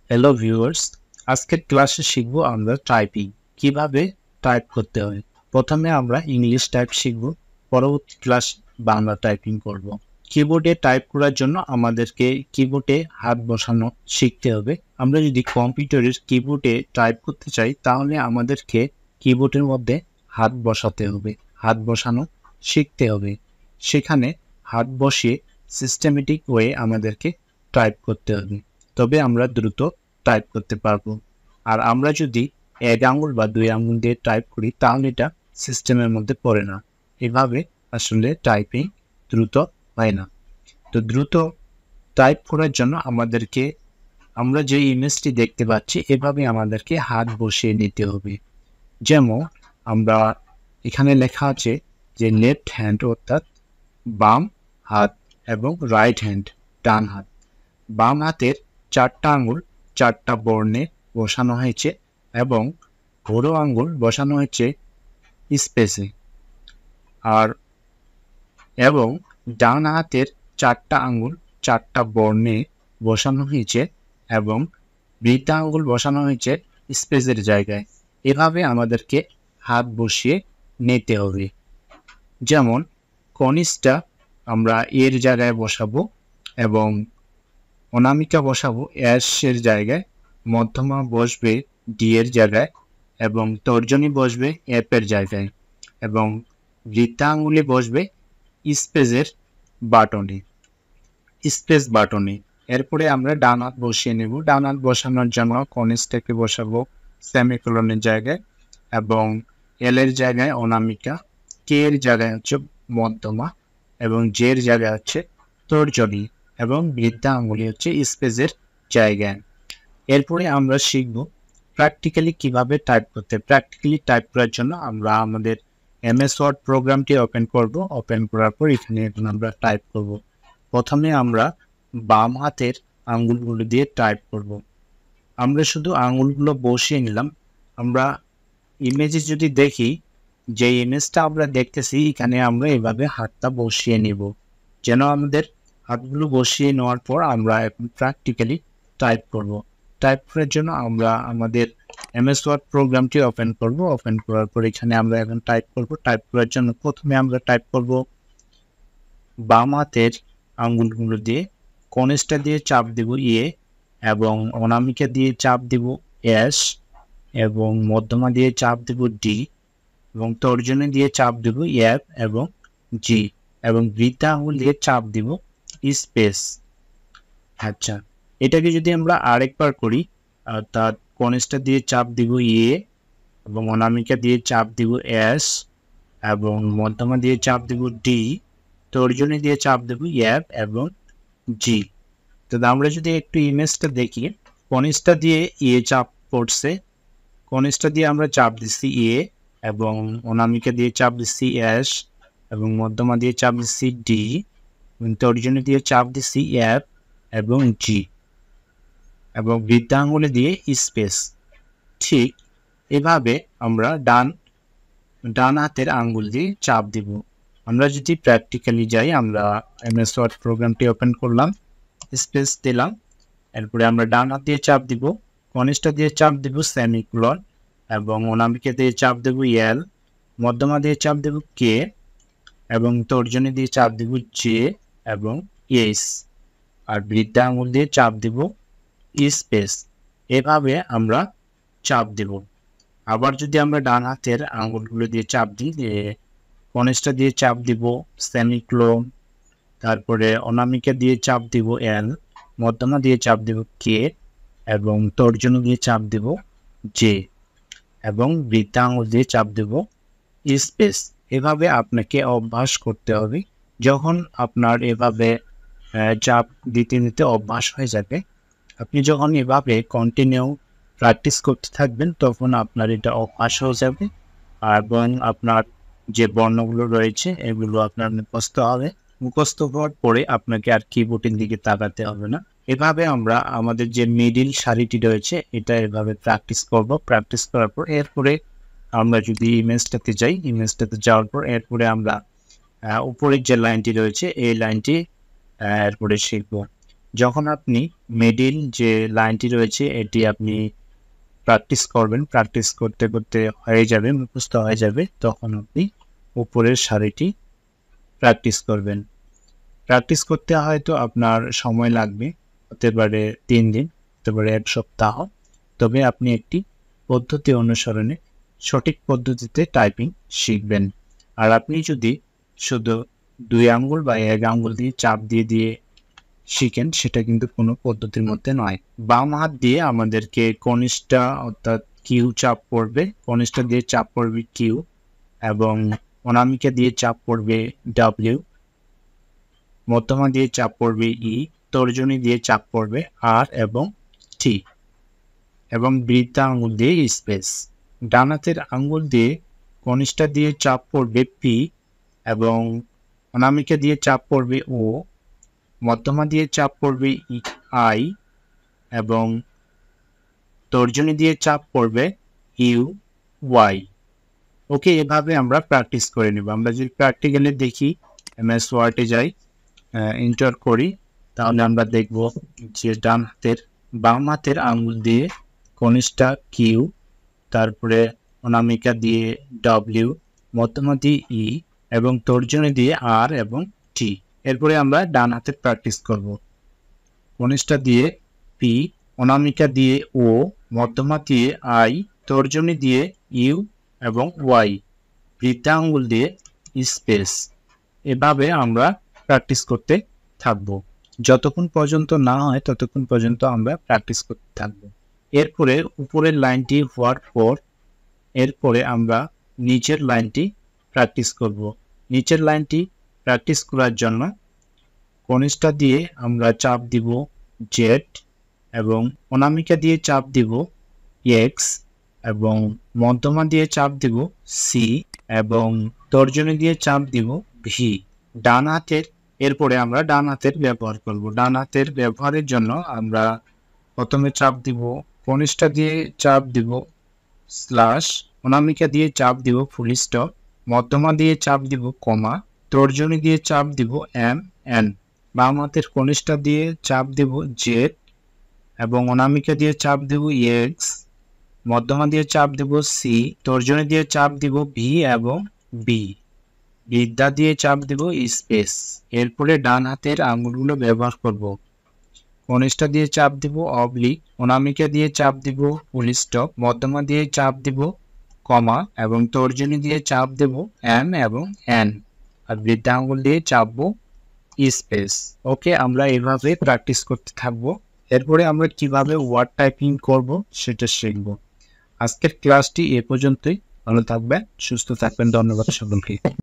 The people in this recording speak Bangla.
হ্যালো ভিউয়ার্স, আজকের ক্লাসে শিখব আমরা টাইপিং কিভাবে টাইপ করতে হয়। প্রথমে আমরা ইংলিশ টাইপ শিখব, পরবর্তী ক্লাস বাংলা টাইপিং করব। কিবোর্ডে টাইপ করার জন্য আমাদেরকে কিবোর্ডে হাত বসানো শিখতে হবে। আমরা যদি কম্পিউটারের কিবোর্ডে টাইপ করতে চাই তাহলে আমাদেরকে কিবোর্ডের মধ্যে হাত বসাতে হবে, হাত বসানো শিখতে হবে। সেখানে হাত বসিয়ে সিস্টেমেটিক ওয়ে আমাদেরকে টাইপ করতে হবে, তবে আমরা দ্রুত টাইপ করতে পারবো। আর আমরা যদি এক আঙুল বা দুই আঙুল দিয়ে টাইপ করি তাহলে এটা সিস্টেমের মধ্যে পড়ে না। এভাবে আসলে টাইপিং দ্রুত হয় না। তো দ্রুত টাইপ করার জন্য আমাদেরকে আমরা যে ইমেজটি দেখতে পাচ্ছি এভাবে আমাদেরকে হাত বসিয়ে নিতে হবে। যেমন আমরা এখানে লেখা আছে যে লেফট হ্যান্ড অর্থাৎ বাম হাত এবং রাইট হ্যান্ড ডান হাত। বাম হাতের 4টা আঙ্গুল 4টা বর্ণে বসানো হয়েছে এবং বুড়ো আঙ্গুল বসানো হয়েছে স্পেসে। আর এবং ডান হাতের 4টা আঙ্গুল 4টা বর্ণে বসানো হয়েছে এবং বৃদ্ধা আঙ্গুল বসানো হয়েছে স্পেসের জায়গায়। এভাবে আমাদেরকে হাত বসিয়ে নিতে হবে। যেমন কনিষ্ঠা আমরা এর জায়গায় বসাবো এবং অনামিকা বসাবো এস এর জায়গায়, মধ্যমা বসবে ডি এর জায়গায় এবং তর্জনী বসবে এফ এর জায়গায় এবং বৃদ্ধা আঙুলে বসবে স্পেসের বাটনে, স্পেস বাটনে। এরপরে আমরা ডান হাত বসিয়ে নেব। ডান হাত বসানোর জন্য কনিষ্ঠাকে বসাবো সেমিকোলনের জায়গায় এবং এল এর জায়গায় অনামিকা, কে এর জায়গায় হচ্ছে মধ্যমা এবং জে এর জায়গায় হচ্ছে তর্জনী এবং বৃদ্ধা আঙ্গুলি হচ্ছে স্পেসের জায়গায়। এরপরে আমরা শিখব প্র্যাকটিক্যালি কিভাবে টাইপ করতে। প্র্যাকটিক্যালি টাইপ করার জন্য আমরা আমাদের এমএস ওয়ার্ড প্রোগ্রামটি ওপেন করব। ওপেন করার পর এখানে আমরা টাইপ করব। প্রথমে আমরা বাম হাতের আঙ্গুলগুলো দিয়ে টাইপ করব। আমরা শুধু আঙ্গুলগুলো বসিয়ে নিলাম। আমরা ইমেজে যদি দেখি, যে ইমেজটা আমরা দেখতেছি এখানে আমরা এভাবে হাতটা বসিয়ে নিব, যেন আমাদের হাতগুলো বসিয়ে নেওয়ার পর আমরা এখন প্র্যাকটিক্যালি টাইপ করব। টাইপ করার জন্য আমরা আমাদের এমএস ওয়ার্ড প্রোগ্রামটি ওপেন করব। ওপেন করার পর এখানে আমরা এখন টাইপ করব। টাইপ করার জন্য প্রথমে আমরা টাইপ করব বাম হাতের আঙ্গুলগুলো দিয়ে কনিষ্ঠা দিয়ে চাপ দেব ইয়ে এবং অনামিকা দিয়ে চাপ দেব এস এবং মধ্যমা দিয়ে চাপ দেব ডি এবং তর্জনী দিয়ে চাপ দেব এফ এবং জি এবং বৃদ্ধা আঙুল দিয়ে চাপ দেব স্পেস। আচ্ছা, এটাকে যদি আমরা আরেকবার করি, অর্থাৎ কনিষ্ঠা দিয়ে চাপ দিব এ এবং অনামিকা দিয়ে চাপ দিব এস এবং মধ্যমা দিয়ে চাপ দেব ডি, তর্জনী দিয়ে চাপ দেব এফ এবং জি। তো আমরা যদি একটু ইমেজটা দেখি, কনিষ্ঠা দিয়ে এ চাপ পড়ছে, কনিষ্ঠা দিয়ে আমরা চাপ দিচ্ছি এ এবং অনামিকা দিয়ে চাপ দিচ্ছি এস এবং মধ্যমা দিয়ে চাপ দিচ্ছি ডি এবং তর্জনী দিয়ে চাপ দিচ্ছি এফ এবং জি এবং বৃদ্ধা আঙুলে দিয়ে স্পেস। ঠিক এভাবে আমরা ডান হাতের আঙ্গুল দিয়ে চাপ দিব। আমরা যদি প্র্যাকটিক্যালি যাই, আমরা এমএস ওয়ার্ড প্রোগ্রামটি ওপেন করলাম, স্পেস দিলাম, এরপরে আমরা ডান হাত দিয়ে চাপ দিব, কনিষ্ঠা দিয়ে চাপ দিব সেমিকোলন এবং অনামিকা দিয়ে চাপ দেব এল, মধ্যমা দিয়ে চাপ দেব কে এবং তর্জনী দিয়ে চাপ দেব জে এবং এস আর বৃদ্ধা আঙুল দিয়ে চাপ দেব স্পেস। এভাবে আমরা চাপ দেব। আবার যদি আমরা ডান হাতের আঙুলগুলো দিয়ে চাপ দিই, কনিষ্ঠা দিয়ে চাপ দিব সেমিকোলন, তারপরে অনামিকা দিয়ে চাপ দিব এল, মধ্যমা দিয়ে চাপ দেব কে এবং তর্জনী দিয়ে চাপ দেব জে এবং বৃদ্ধা আঙুল দিয়ে চাপ দেব স্পেস। এভাবে আপনাকে অভ্যাস করতে হবে। যখন আপনার এভাবে চাপ দিতে দিতে অভ্যাস হয়ে যাবে, আপনি যখন এভাবে কন্টিনিউ প্র্যাকটিস করতে থাকবেন তখন আপনার এটা অভ্যাস হয়ে যাবে এবং আপনার যে বর্ণগুলো রয়েছে এগুলো আপনার মুখস্থ হবে। মুখস্থ হওয়ার পরে আপনাকে আর কিবোর্ডের দিকে তাকাতে হবে না। এভাবে আমরা আমাদের যে মিডিল সারিটি রয়েছে এটা এভাবে প্র্যাকটিস করব। প্র্যাকটিস করার পর এরপরে আমরা যদি ইমেজটাতে যাই, ইমেজটাতে যাওয়ার পর এরপরে আমরা উপরের যে লাইনটি রয়েছে এই লাইনটি এরপরে শিখব। যখন আপনি মিডিল যে লাইনটি রয়েছে এটি আপনি প্র্যাকটিস করবেন, প্র্যাকটিস করতে করতে হয়ে যাবে, মুখস্থ হয়ে যাবে, তখন আপনি উপরের সারিটি প্র্যাকটিস করবেন। প্র্যাকটিস করতে হয়তো আপনার সময় লাগবে, হতে পারে 3 দিন, হতে পারে 1 সপ্তাহ। তবে আপনি একটি পদ্ধতি অনুসরণে সঠিক পদ্ধতিতে টাইপিং শিখবেন। আর আপনি যদি শুধু 2 আঙ্গুল বা 1 আঙ্গুল দিয়ে চাপ দিয়ে দিয়ে শিখেন, সেটা কিন্তু কোনো পদ্ধতির মধ্যে নয়। বাম হাত দিয়ে আমাদেরকে কনিষ্ঠা অর্থাৎ কিউ চাপ পড়বে, কনিষ্ঠা দিয়ে চাপ পড়বে কিউ, এবং অনামিকা দিয়ে চাপ পড়বে ডাব্লিউ, মধ্যমা দিয়ে চাপ পড়বে ই, তর্জনী দিয়ে চাপ পড়বে আর এবং টি, এবং বৃদ্ধা আঙ্গুল দিয়ে স্পেস। ডান হাতের আঙ্গুল দিয়ে কনিষ্ঠা দিয়ে চাপ পড়বে পি, এবং অনামিকা দিয়ে চাপ পড়বে ও, মধ্যমা দিয়ে চাপ পড়বে আই, এবং তর্জনী দিয়ে চাপ পড়বে ইউ ওয়াই। ওকে, এভাবে আমরা প্র্যাকটিস করে নেব। আমরা যদি প্র্যাকটিক্যালি দেখি, এমএস ওয়ার্ডে যাই, এন্টার করি, তাহলে আমরা দেখব যে বাম হাতের আঙ্গুল দিয়ে কনিষ্ঠা কিউ, তারপরে অনামিকা দিয়ে ডব্লিউ, মধ্যমা দিয়ে ই, এবং তর্জনী দিয়ে আর এবং টি। এরপরে আমরা ডান হাতের প্র্যাকটিস করব। কনিষ্ঠা দিয়ে পি, অনামিকা দিয়ে ও, মধ্যমা দিয়ে আই, তর্জনী দিয়ে ইউ এবং ওয়াই, বৃদ্ধা আঙ্গুল দিয়ে স্পেস। এভাবে আমরা প্র্যাকটিস করতে থাকব। যতক্ষণ পর্যন্ত না হয় ততক্ষণ পর্যন্ত আমরা প্র্যাকটিস করতে থাকব। এরপরে উপরের লাইনটি হওয়ার পর এরপরে আমরা নিচের লাইনটি প্র্যাকটিস করব। নিচের লাইনটি প্র্যাকটিস করার জন্য কনিষ্ঠা দিয়ে আমরা চাপ দিব জেড, এবং অনামিকা দিয়ে চাপ দিব এক্স, এবং মধ্যমা দিয়ে চাপ দিব সি, এবং তর্জনী দিয়ে চাপ দিব ভি। ডান হাতের এরপরে আমরা ডান হাতের ব্যবহার করব। ডান হাতের ব্যবহারের জন্য আমরা প্রথমে চাপ দিব, কনিষ্ঠা দিয়ে চাপ দিব স্ল্যাশ, অনামিকা দিয়ে চাপ দিব ফুল স্টপ, মধ্যমা দিয়ে চাপ দিব কমা, তর্জনী দিয়ে চাপ দিব এম এন। বাম হাতের কনিষ্ঠা দিয়ে চাপ দিব জেড, এবং অনামিকা দিয়ে চাপ দিব এক্স, মধ্যমা দিয়ে চাপ দিব সি, তর্জনী দিয়ে চাপ দিব ভি এবং বি, বৃদ্ধা দিয়ে চাপ দিব স্পেস। এরপরে ডান হাতের আঙ্গুলগুলো ব্যবহার করব। কনিষ্ঠা দিয়ে চাপ দিব অবলিক, অনামিকা দিয়ে চাপ দিব ফুল স্টপ, মধ্যমা দিয়ে চাপ দিব কমা, এবং তর্জনী দিয়ে চাপ দেব এম এবং এন, আর বৃদ্ধা আঙ্গুল দিয়ে চাপবো স্পেস। ওকে, আমরা এভাবে প্র্যাকটিস করতে থাকবো। এরপরে আমরা কিভাবে ওয়ার্ড টাইপিং করব সেটা শিখব। আজকের ক্লাসটি এ পর্যন্তই। ভালো থাকবেন, সুস্থ থাকবেন। ধন্যবাদ সকলকে।